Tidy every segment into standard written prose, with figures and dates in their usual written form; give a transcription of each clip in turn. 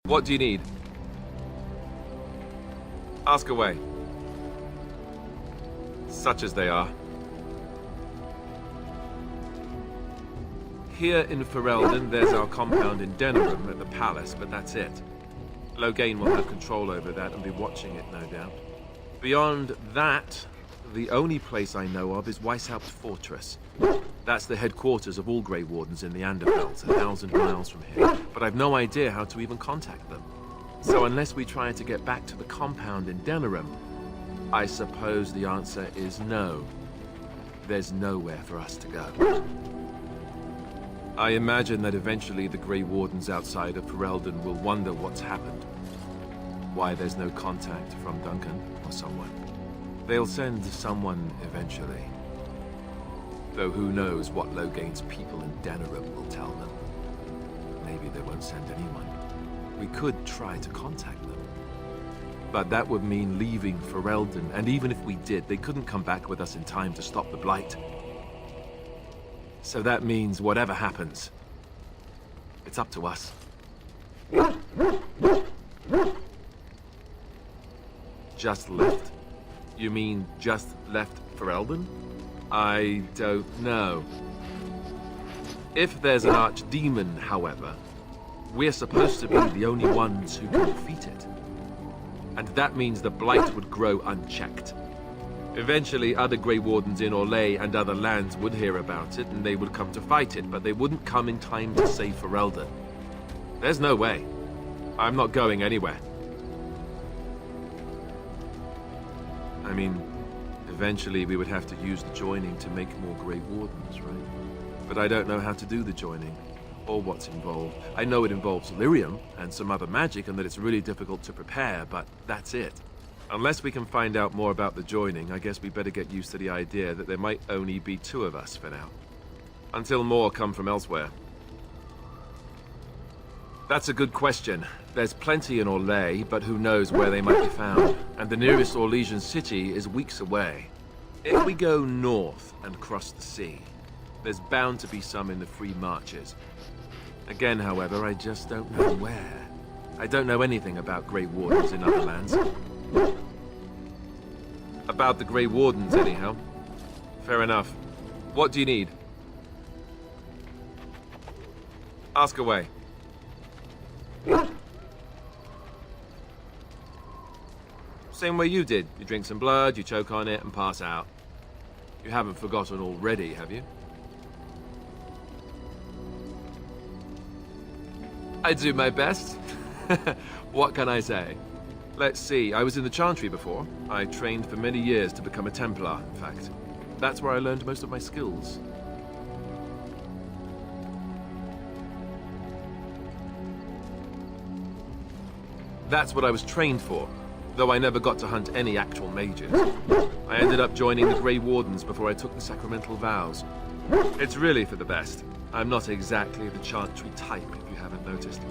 What do you need? Ask away. Such as they are. Here in Ferelden, there's our compound in Denerim at the palace, but that's it. Loghain will have control over that and be watching it, no doubt. Beyond that, the only place I know of is Weishaupt's fortress. That's the headquarters of all Grey Wardens in the Anderveld, 1,000 miles from here. But I've no idea how to even contact them. So unless we try to get back to the compound in Denerim, I suppose the answer is no. There's nowhere for us to go. I imagine that eventually the Grey Wardens outside of Ferelden will wonder what's happened. Why there's no contact from Duncan or someone. They'll send someone eventually. Though who knows what Loghain's people in Denerim will tell them. Maybe they won't send anyone. We could try to contact them. But that would mean leaving Ferelden, and even if we did, they couldn't come back with us in time to stop the Blight. So that means whatever happens, it's up to us. Just left? You mean just left Ferelden? I don't know. If there's an archdemon, however, we're supposed to be the only ones who can defeat it. And that means the Blight would grow unchecked. Eventually, other Grey Wardens in Orlais and other lands would hear about it, and they would come to fight it, but they wouldn't come in time to save Ferelden. There's no way. I'm not going anywhere. I mean, eventually we would have to use the joining to make more Grey Wardens, right? But I don't know how to do the joining, or what's involved. I know it involves lyrium and some other magic, and that it's really difficult to prepare, but that's it. Unless we can find out more about the joining, I guess we better get used to the idea that there might only be 2 of us for now. Until more come from elsewhere. That's a good question. There's plenty in Orlais, but who knows where they might be found. And the nearest Orlesian city is weeks away. If we go north and cross the sea, there's bound to be some in the Free Marches. Again, however, I just don't know where. I don't know anything about Grey Wardens in other lands. About the Grey Wardens, anyhow. Fair enough. What do you need? Ask away. Same way you did. You drink some blood, you choke on it, and pass out. You haven't forgotten already, have you? I do my best. What can I say? Let's see, I was in the Chantry before. I trained for many years to become a Templar, in fact. That's where I learned most of my skills. That's what I was trained for, though I never got to hunt any actual mages. I ended up joining the Grey Wardens before I took the sacramental vows. It's really for the best. I'm not exactly the Chantry type, if you haven't noticed.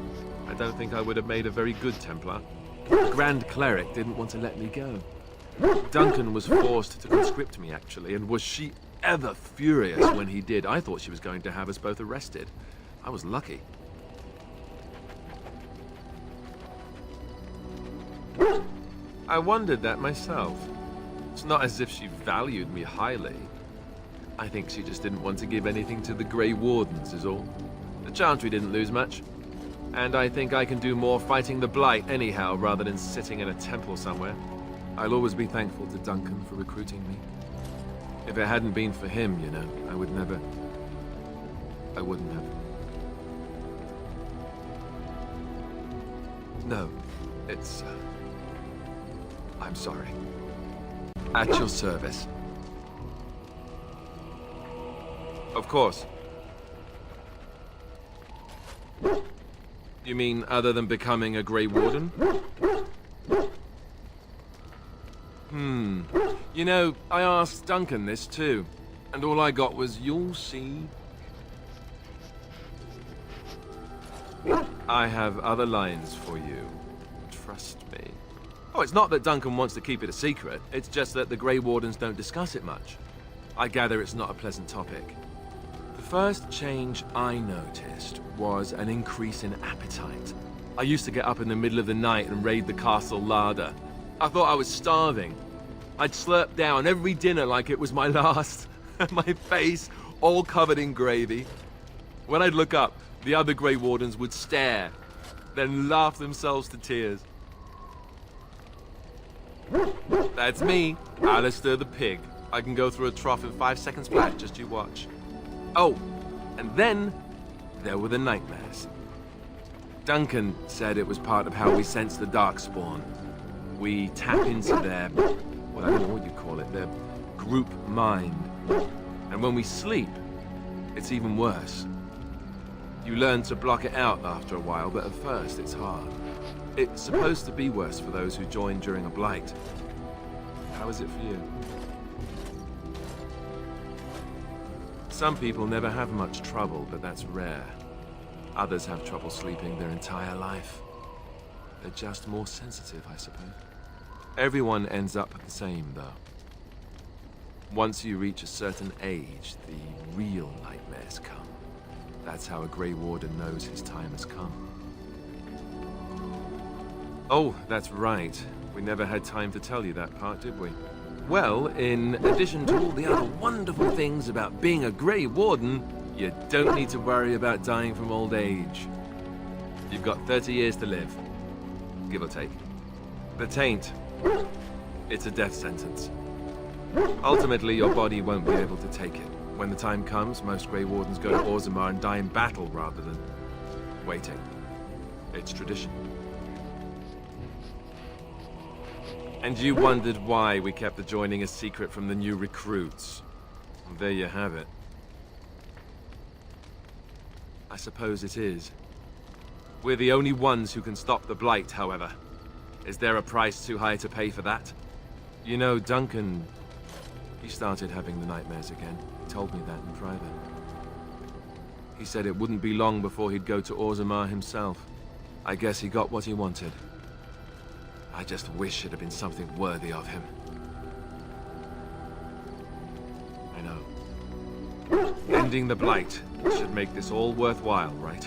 I don't think I would have made a very good Templar. The Grand Cleric didn't want to let me go. Duncan was forced to conscript me, actually, and was she ever furious when he did. I thought she was going to have us both arrested. I was lucky. I wondered that myself. It's not as if she valued me highly. I think she just didn't want to give anything to the Grey Wardens, is all. The Chantry didn't lose much. And I think I can do more fighting the Blight anyhow, rather than sitting in a temple somewhere. I'll always be thankful to Duncan for recruiting me. If it hadn't been for him, you know, I wouldn't have. No, it's... I'm sorry. At your service. Of course. You mean other than becoming a Grey Warden? You know, I asked Duncan this too, and all I got was, "You'll see." I have other lines for you. Trust me. Oh, it's not that Duncan wants to keep it a secret. It's just that the Grey Wardens don't discuss it much. I gather it's not a pleasant topic. The first change I noticed was an increase in appetite. I used to get up in the middle of the night and raid the castle larder. I thought I was starving. I'd slurp down every dinner like it was my last. My face all covered in gravy. When I'd look up, the other Grey Wardens would stare, then laugh themselves to tears. That's me, Alistair the pig. I can go through a trough in 5 seconds flat, just you watch. Oh, and then there were the nightmares. Duncan said it was part of how we sense the Darkspawn. We tap into their, well, I don't know what you call it, their group mind. And when we sleep, it's even worse. You learn to block it out after a while, but at first it's hard. It's supposed to be worse for those who join during a blight. How is it for you? Some people never have much trouble, but that's rare. Others have trouble sleeping their entire life. They're just more sensitive, I suppose. Everyone ends up the same, though. Once you reach a certain age, the real nightmares come. That's how a Grey Warden knows his time has come. Oh, that's right. We never had time to tell you that part, did we? Well, in addition to all the other wonderful things about being a Grey Warden, you don't need to worry about dying from old age. You've got 30 years to live, give or take. The taint, it's a death sentence. Ultimately, your body won't be able to take it. When the time comes, most Grey Wardens go to Orzammar and die in battle rather than waiting. It's tradition. And you wondered why we kept the joining a secret from the new recruits. And there you have it. I suppose it is. We're the only ones who can stop the Blight, however. Is there a price too high to pay for that? You know, Duncan, he started having the nightmares again. He told me that in private. He said it wouldn't be long before he'd go to Orzammar himself. I guess he got what he wanted. I just wish it had been something worthy of him. I know. Ending the Blight should make this all worthwhile, right?